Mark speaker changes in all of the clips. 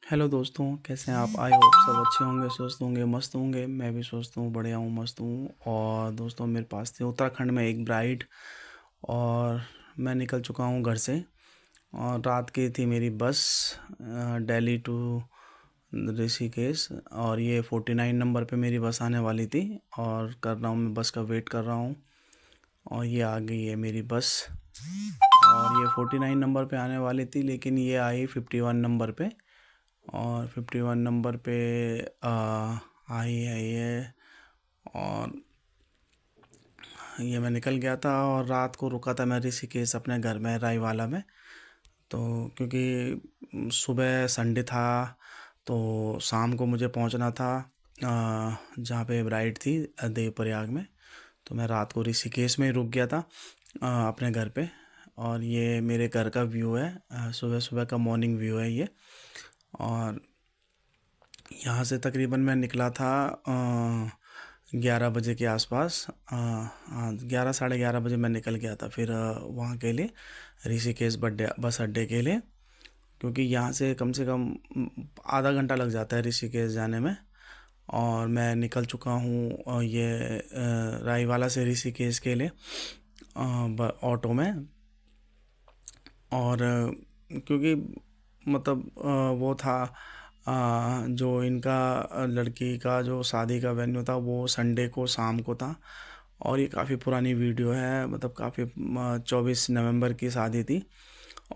Speaker 1: Hello दोस्तों, कैसे हैं आप? आई होप सब अच्छे होंगे, स्वस्थ होंगे, मस्त होंगे। मैं भी स्वस्थ हूँ, बढ़िया हूँ, मस्त हूँ। और दोस्तों, मेरे पास थे उत्तराखंड में एक ब्राइड, और मैं निकल चुका हूँ घर से। और रात की थी मेरी बस, दिल्ली टू ऋषिकेश। और ये 49 नंबर पे मेरी बस आने वाली थी, और कर रहा हूँ, मैं बस का वेट कर रहा हूँ। और ये आ गई है मेरी बस। और ये 49 नंबर पे आने वाली थी, लेकिन ये आई 51 नंबर पे। और 51 नंबर पे आई है ये। और ये मैं निकल गया था, और रात को रुका था मैं ऋषिकेश अपने घर में, रायवाला में। तो क्योंकि सुबह संडे था, तो शाम को मुझे पहुंचना था जहाँ पे ब्राइड थी, देवप्रयाग में। तो मैं रात को ऋषिकेश में ही रुक गया था अपने घर पे। और ये मेरे घर का व्यू है, सुबह सुबह का मॉर्निंग व्यू है ये। और यहाँ से तकरीबन मैं निकला था 11 बजे के आसपास। हाँ, 11 साढ़े 11 बजे मैं निकल गया था फिर वहाँ के लिए, ऋषिकेश बस अड्डे के लिए। क्योंकि यहाँ से कम आधा घंटा लग जाता है ऋषिकेश जाने में। और मैं निकल चुका हूँ ये रायवाला से ऋषिकेश के लिए ऑटो में। और क्योंकि मतलब वो था, जो इनका लड़की का जो शादी का वेन्यू था, वो संडे को शाम को था। और ये काफ़ी पुरानी वीडियो है, मतलब काफ़ी 24 नवंबर की शादी थी।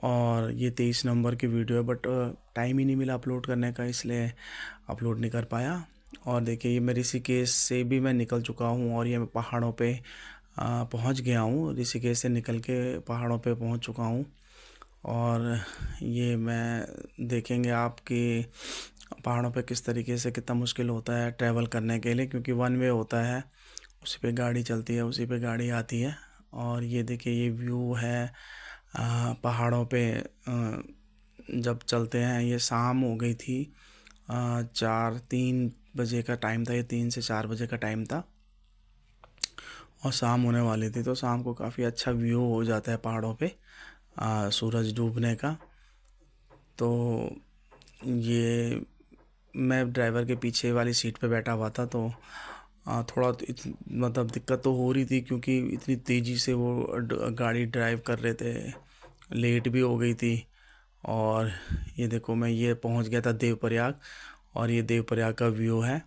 Speaker 1: और ये 23 नवंबर की वीडियो है, बट टाइम ही नहीं मिला अपलोड करने का, इसलिए अपलोड नहीं कर पाया। और देखिए, ये मैं ऋषिकेश से भी मैं निकल चुका हूँ, और ये मैं पहाड़ों पे पहुँच गया हूँ। ऋषिकेश से निकल के पहाड़ों पे पहुँच चुका हूँ। और ये मैं देखेंगे आप कि पहाड़ों पे किस तरीके से कितना मुश्किल होता है ट्रैवल करने के लिए, क्योंकि वन वे होता है, उसी पे गाड़ी चलती है, उसी पे गाड़ी आती है। और ये देखिए, ये व्यू है पहाड़ों पे। जब चलते हैं, ये शाम हो गई थी, 3 बजे का टाइम था, ये 3 से 4 बजे का टाइम था। और शाम होने वाली थी, तो शाम को काफ़ी अच्छा व्यू हो जाता है पहाड़ों पे सूरज डूबने का। तो ये मैं ड्राइवर के पीछे वाली सीट पे बैठा हुआ था, तो थोड़ा तो मतलब दिक्कत तो हो रही थी, क्योंकि इतनी तेज़ी से वो गाड़ी ड्राइव कर रहे थे, लेट भी हो गई थी। और ये देखो, मैं ये पहुंच गया था देवप्रयाग, और ये देवप्रयाग का व्यू है।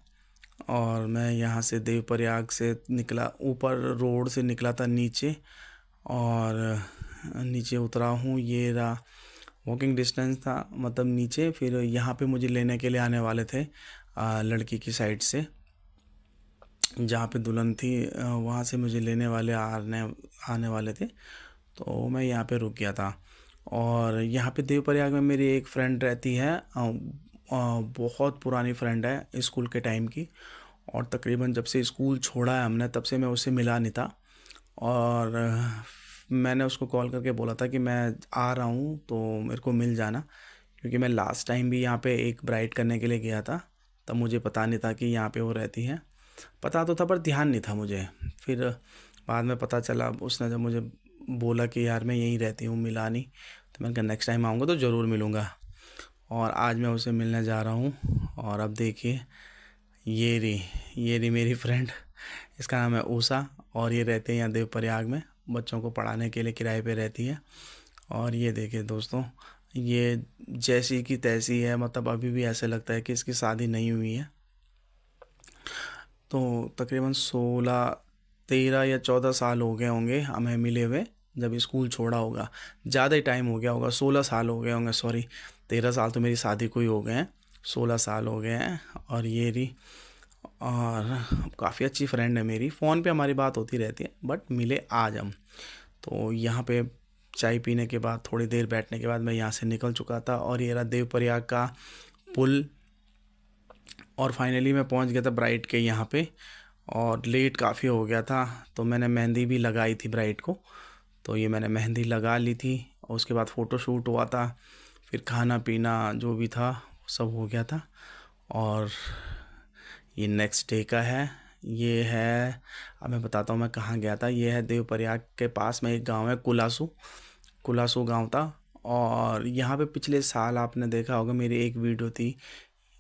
Speaker 1: और मैं यहाँ से देवप्रयाग से निकला, ऊपर रोड से निकला था नीचे, और नीचे उतरा हूँ। ये रहा, वॉकिंग डिस्टेंस था मतलब नीचे। फिर यहाँ पे मुझे लेने के लिए आने वाले थे लड़की की साइड से, जहाँ पे दुल्हन थी वहाँ से मुझे लेने वाले आने वाले थे। तो मैं यहाँ पे रुक गया था। और यहाँ पे देवप्रयाग में मेरी एक फ्रेंड रहती है, बहुत पुरानी फ्रेंड है स्कूल के टाइम की। और तकरीबन जब से स्कूल छोड़ा है हमने, तब से मैं उससे मिला नहीं था। और मैंने उसको कॉल करके बोला था कि मैं आ रहा हूँ, तो मेरे को मिल जाना। क्योंकि मैं लास्ट टाइम भी यहाँ पे एक ब्राइड करने के लिए गया था, तब मुझे पता नहीं था कि यहाँ पे वो रहती हैं। पता तो था, पर ध्यान नहीं था मुझे। फिर बाद में पता चला, उसने जब मुझे बोला कि यार मैं यहीं रहती हूँ, मिला नहीं। तो मैंने कहा नेक्स्ट टाइम आऊँगा तो ज़रूर मिलूँगा। और आज मैं उसे मिलने जा रहा हूँ। और अब देखिए, ये रही मेरी फ्रेंड, इसका नाम है ऊषा। और ये रहते हैं यहाँ देवप्रयाग में, बच्चों को पढ़ाने के लिए किराए पे रहती है। और ये देखिए दोस्तों, ये जैसी की तैसी है, मतलब अभी भी ऐसे लगता है कि इसकी शादी नहीं हुई है। तो तकरीबन 13 या 14 साल हो गए होंगे हमें मिले हुए, जब स्कूल छोड़ा होगा। ज़्यादा ही टाइम हो गया होगा, 16 साल हो गए होंगे, सॉरी। 13 साल तो मेरी शादी को ही हो गए हैं, 16 साल हो गए हैं। और ये रही। और काफ़ी अच्छी फ्रेंड है मेरी, फ़ोन पे हमारी बात होती रहती है, बट मिले आज हम। तो यहाँ पे चाय पीने के बाद, थोड़ी देर बैठने के बाद, मैं यहाँ से निकल चुका था। और ये रहा देवप्रयाग का पुल। और फाइनली मैं पहुँच गया था ब्राइड के यहाँ पे। और लेट काफ़ी हो गया था, तो मैंने मेहंदी भी लगाई थी ब्राइड को। तो ये मैंने मेहंदी लगा ली थी, और उसके बाद फ़ोटो शूट हुआ था। फिर खाना पीना जो भी था वो सब हो गया था। और ये नेक्स्ट डे का है। ये है, अब मैं बताता हूँ मैं कहाँ गया था। ये है देवप्रयाग के पास में एक गांव है, कुलासू। कुलासू गांव था। और यहाँ पे पिछले साल आपने देखा होगा मेरी एक वीडियो थी,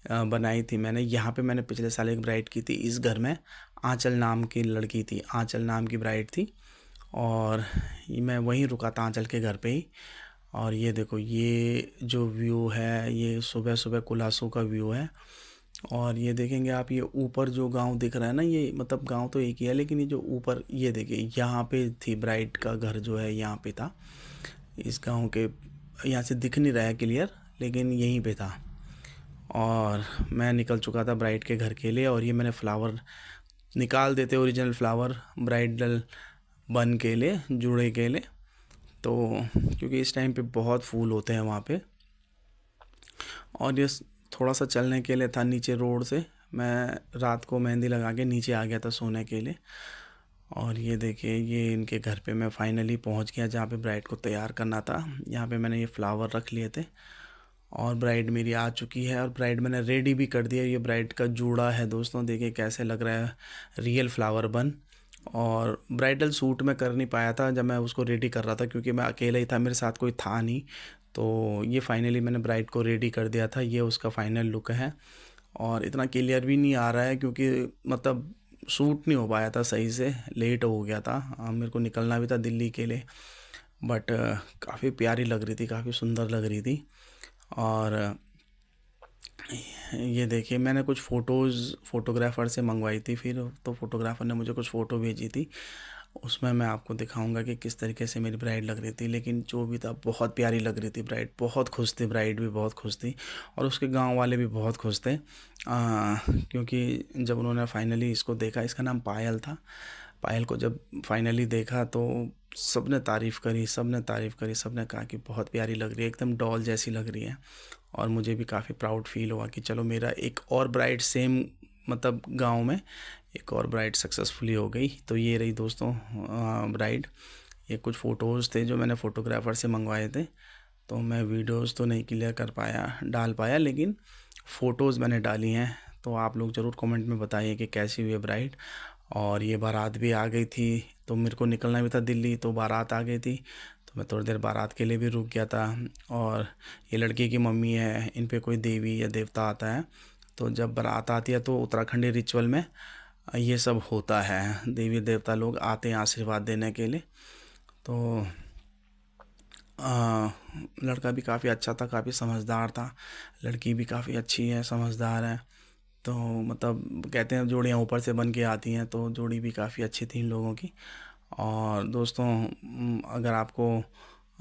Speaker 1: बनाई थी मैंने। यहाँ पे मैंने पिछले साल एक ब्राइड की थी इस घर में। आंचल नाम की लड़की थी, आंचल नाम की ब्राइड थी। और मैं वहीं रुका था आंचल के घर पे ही। और ये देखो, ये जो व्यू है ये सुबह सुबह कुलासों का व्यू है। और ये देखेंगे आप, ये ऊपर जो गांव दिख रहा है ना, ये मतलब गांव तो एक ही है, लेकिन ये जो ऊपर ये देखिए, यहाँ पे थी ब्राइड का घर जो है, यहाँ पे था इस गांव के। यहाँ से दिख नहीं रहा है क्लियर, लेकिन यहीं पे था। और मैं निकल चुका था ब्राइड के घर के लिए। और ये मैंने फ्लावर निकाल देते, ओरिजिनल फ्लावर ब्राइडल बन के लिए, जूड़े के लिए। तो क्योंकि इस टाइम पे बहुत फूल होते हैं वहाँ पे। और ये थोड़ा सा चलने के लिए था नीचे रोड से। मैं रात को मेहंदी लगा के नीचे आ गया था सोने के लिए। और ये देखिए, ये इनके घर पे मैं फाइनली पहुंच गया जहाँ पे ब्राइड को तैयार करना था। यहाँ पे मैंने ये फ्लावर रख लिए थे और ब्राइड मेरी आ चुकी है। और ब्राइड मैंने रेडी भी कर दिया। ये ब्राइड का जूड़ा है दोस्तों, देखिए कैसे लग रहा है, रियल फ्लावर बन। और ब्राइडल सूट में कर नहीं पाया था जब मैं उसको रेडी कर रहा था, क्योंकि मैं अकेला ही था, मेरे साथ कोई था नहीं। तो ये फाइनली मैंने ब्राइड को रेडी कर दिया था। ये उसका फाइनल लुक है। और इतना क्लियर भी नहीं आ रहा है क्योंकि मतलब शूट नहीं हो पाया था सही से, लेट हो गया था। मेरे को निकलना भी था दिल्ली के लिए। बट काफ़ी प्यारी लग रही थी, काफ़ी सुंदर लग रही थी। और ये देखिए, मैंने कुछ फ़ोटोग्राफ़र से मंगवाई थी फिर, तो फोटोग्राफ़र ने मुझे कुछ फ़ोटो भेजी थी। उसमें मैं आपको दिखाऊंगा कि किस तरीके से मेरी ब्राइड लग रही थी। लेकिन जो भी था, बहुत प्यारी लग रही थी ब्राइड, बहुत खुश थी ब्राइड भी, बहुत खुश थी। और उसके गांव वाले भी बहुत खुश थे, क्योंकि जब उन्होंने फाइनली इसको देखा, इसका नाम पायल था। पायल को जब फाइनली देखा तो सबने तारीफ़ करी, सबने तारीफ़ करी, सबने कहा कि बहुत प्यारी लग रही है, एकदम डॉल जैसी लग रही है। और मुझे भी काफ़ी प्राउड फील हुआ कि चलो मेरा एक और ब्राइड सेम मतलब गांव में एक और ब्राइड सक्सेसफुली हो गई। तो ये रही दोस्तों ब्राइड। ये कुछ फ़ोटोज़ थे जो मैंने फ़ोटोग्राफ़र से मंगवाए थे। तो मैं वीडियोज़ तो नहीं क्लियर कर पाया, डाल पाया, लेकिन फ़ोटोज़ मैंने डाली हैं। तो आप लोग ज़रूर कमेंट में बताइए कि कैसी हुई है ब्राइड। और ये बारात भी आ गई थी, तो मेरे को निकलना भी था दिल्ली, तो बारात आ गई थी। तो मैं थोड़ी देर बारात के लिए भी रुक गया था। और ये लड़की की मम्मी है, इन पे कोई देवी या देवता आता है, तो जब बारात आती है तो उत्तराखंडी रिचुअल में ये सब होता है, देवी देवता लोग आते हैं आशीर्वाद देने के लिए। तो लड़का भी काफ़ी अच्छा था, काफ़ी समझदार था। लड़की भी काफ़ी अच्छी है, समझदार है। तो मतलब कहते हैं जोड़ियाँ ऊपर से बन के आती हैं, तो जोड़ी भी काफ़ी अच्छी थी इन लोगों की। और दोस्तों, अगर आपको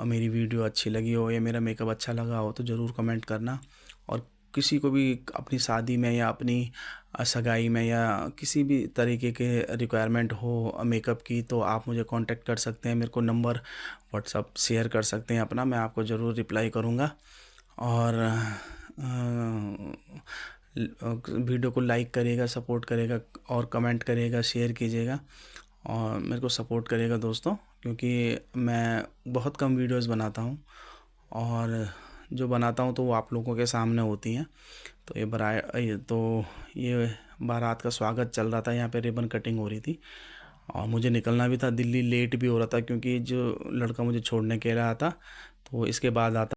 Speaker 1: मेरी वीडियो अच्छी लगी हो या मेरा मेकअप अच्छा लगा हो तो ज़रूर कमेंट करना। और किसी को भी अपनी शादी में या अपनी सगाई में या किसी भी तरीके के रिक्वायरमेंट हो मेकअप की, तो आप मुझे कांटेक्ट कर सकते हैं। मेरे को नंबर व्हाट्सअप शेयर कर सकते हैं अपना, मैं आपको ज़रूर रिप्लाई करूँगा। और वीडियो को लाइक करिएगा, सपोर्ट करेगा, और कमेंट करिएगा, शेयर कीजिएगा, और मेरे को सपोर्ट करिएगा दोस्तों, क्योंकि मैं बहुत कम वीडियोस बनाता हूँ। और जो बनाता हूँ तो वो आप लोगों के सामने होती हैं। तो ये बारात का स्वागत चल रहा था, यहाँ पे रिबन कटिंग हो रही थी। और मुझे निकलना भी था दिल्ली, लेट भी हो रहा था क्योंकि जो लड़का मुझे छोड़ने के लिए आया था तो इसके बाद आता